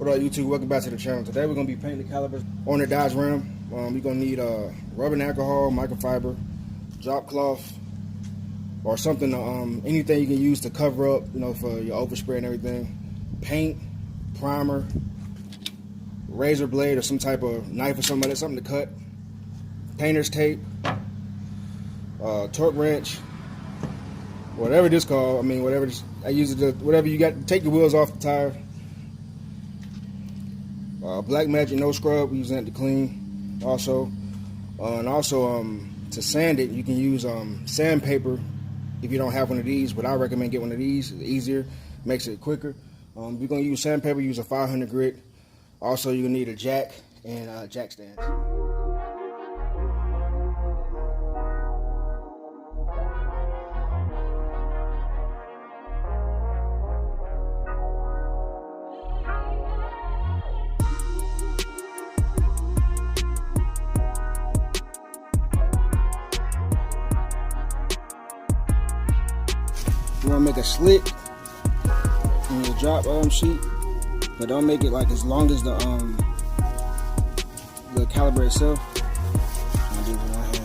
What up, YouTube? Welcome back to the channel. Today we're going to be painting the calipers on the Dodge Ram. We're going to need rubber and alcohol, microfiber, drop cloth, or something, anything you can use to cover up, you know, for your overspray and everything. Paint, primer, razor blade or some type of knife or something like that, something to cut. Painter's tape, torque wrench, whatever this called. I mean, whatever this, I use it to, whatever you got. Take the wheels off the tire. Black Magic no scrub, we're using that to clean. Also, and also to sand it, you can use sandpaper if you don't have one of these. But I recommend get one of these. It's easier, makes it quicker. If you're gonna use sandpaper, use a 500 grit. Also, you're gonna need a jack and jack stands. You want to make a slit in your drop sheet, but don't make it like as long as the caliper itself. I'll do it with my hand.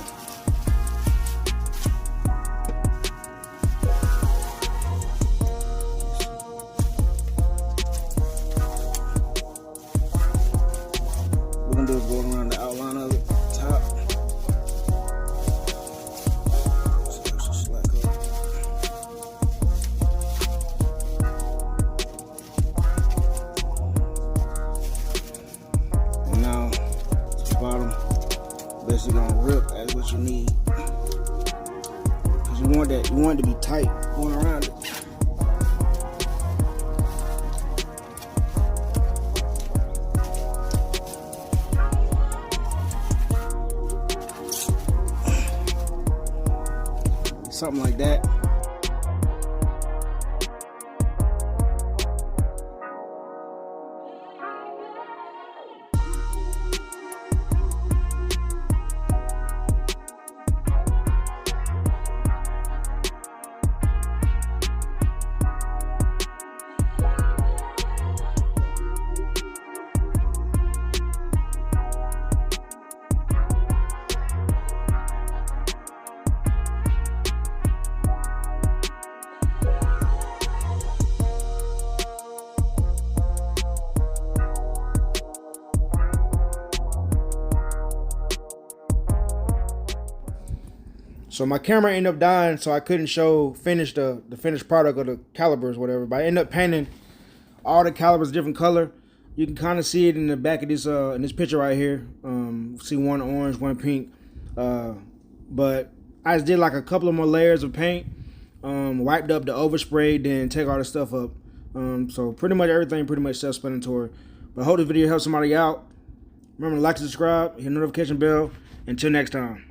What we're gonna do is go around the outline of it, top. Bottom, basically gonna rip as what you need, because you want that, you want it to be tight going around it. Something like that. So my camera ended up dying, so I couldn't finish the finished product of the calipers, whatever. But I ended up painting all the calipers different color. You can kind of see it in the back of this in this picture right here. See one orange, one pink. But I just did like a couple of more layers of paint. Wiped up the overspray, then take all the stuff up. So pretty much everything pretty much self-explanatory. But I hope this video helps somebody out. Remember to like and subscribe, hit the notification bell. Until next time.